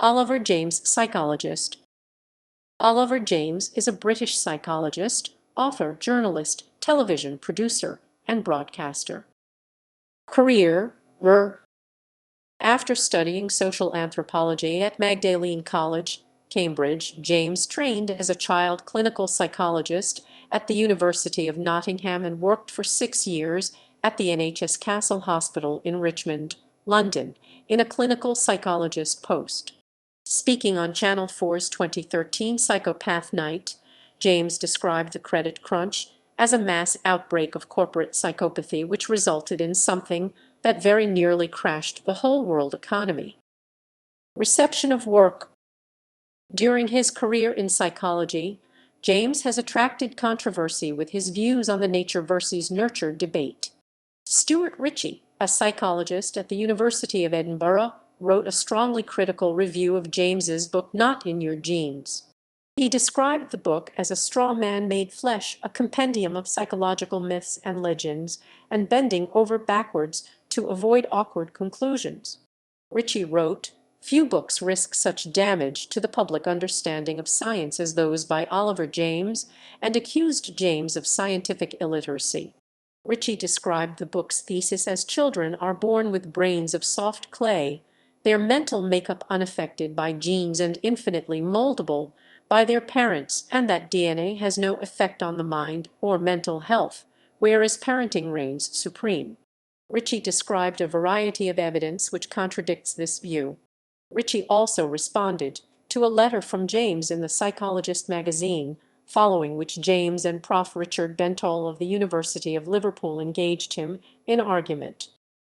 Oliver James, psychologist. Oliver James is a British psychologist, author, journalist, television producer, and broadcaster. Career: After studying social anthropology at Magdalene College, Cambridge, James trained as a child clinical psychologist at the University of Nottingham and worked for 6 years at the NHS Castle Hospital in Richmond, London, in a clinical psychologist post. Speaking on Channel 4's 2013 Psychopath Night, James described the credit crunch as a mass outbreak of corporate psychopathy which resulted in something that very nearly crashed the whole world economy. Reception of work. During his career in psychology, James has attracted controversy with his views on the nature versus nurture debate. Stuart Ritchie, a psychologist at the University of Edinburgh, wrote a strongly critical review of James's book Not in Your Genes. He described the book as a straw man made flesh, a compendium of psychological myths and legends, and bending over backwards to avoid awkward conclusions. Ritchie wrote, "Few books risk such damage to the public understanding of science as those by Oliver James," and accused James of scientific illiteracy. Ritchie described the book's thesis as children are born with brains of soft clay, their mental makeup unaffected by genes and infinitely moldable by their parents, and that DNA has no effect on the mind or mental health, whereas parenting reigns supreme. Ritchie described a variety of evidence which contradicts this view. Ritchie also responded to a letter from James in the Psychologist magazine, following which James and Prof. Richard Bentall of the University of Liverpool engaged him in argument.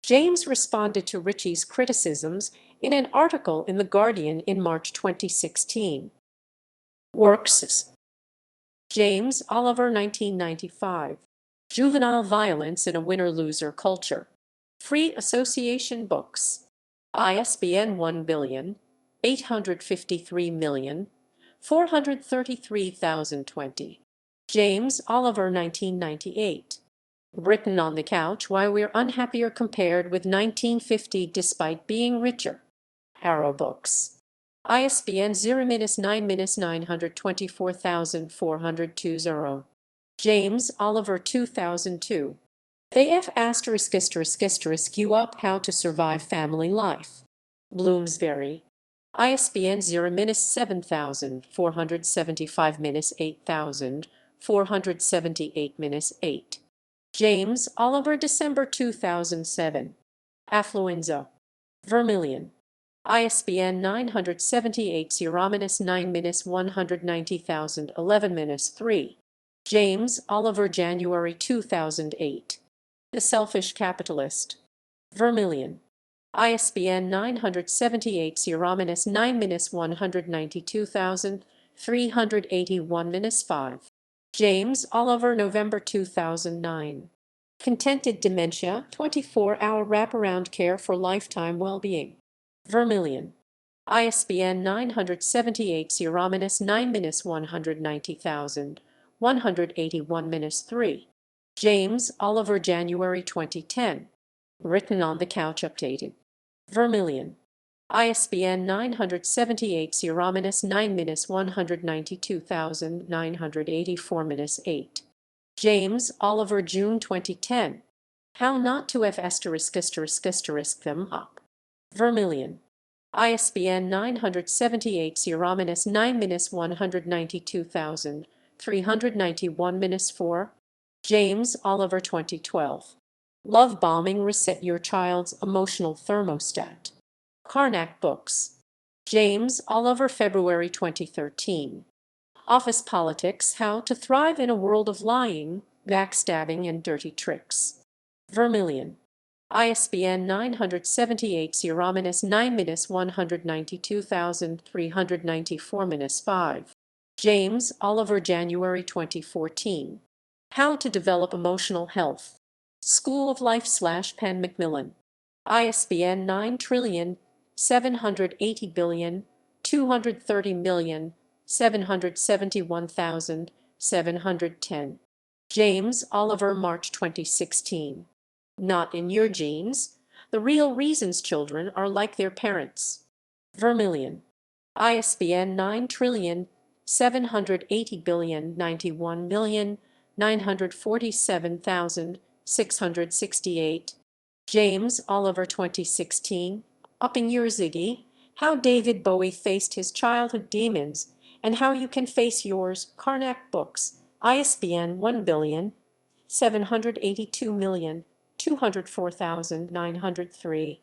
James responded to Ritchie's criticisms in an article in The Guardian in March 2016. Works: James, Oliver, 1995. Juvenile Violence in a Winner-Loser Culture. Free Association Books. ISBN 1,853,433,020. James, Oliver, 1998. Written on the Couch: Why We're Unhappier Compared with 1950 Despite Being Richer. Arrow Books. ISBN 0-9-924420. James, Oliver, 2002. They F*** you up How to Survive Family Life. Bloomsbury. ISBN 0-7475-8478-8. James, Oliver, December 2007. Affluenza. Vermilion. ISBN 978-0-9-190011-3. James, Oliver, January 2008. The Selfish Capitalist. Vermilion. ISBN 978-0-9-192381-5. James, Oliver, November 2009. Contented Dementia: 24-Hour Wraparound Care for Lifetime Well-Being. Vermilion. ISBN 978-0-9-190181-3. James, Oliver, January 2010. Written on the Couch Updated. Vermilion. ISBN 978-0-9-192984-8. James, Oliver, June 2010. How Not to F*** them up. Vermilion. ISBN 978-0-9-192391-4. James, Oliver, 2012. Love Bombing: Reset Your Child's Emotional Thermostat. Karnak Books. James, Oliver, February 2013. Office Politics: How to Thrive in a World of Lying, Backstabbing, and Dirty Tricks. Vermilion. ISBN 978-0-9-192394-5. James, Oliver, January 2014. How to Develop Emotional Health. School of Life / Pan Macmillan. ISBN 9780230771710. James, Oliver, March 2016. Not in Your Genes: The Real Reasons Children Are Like Their Parents. Vermilion. ISBN 9780791947668. James Oliver 2016. Upping Your Ziggy: How David Bowie Faced His Childhood Demons and How You Can Face Yours. Karnak Books. ISBN 17822204903.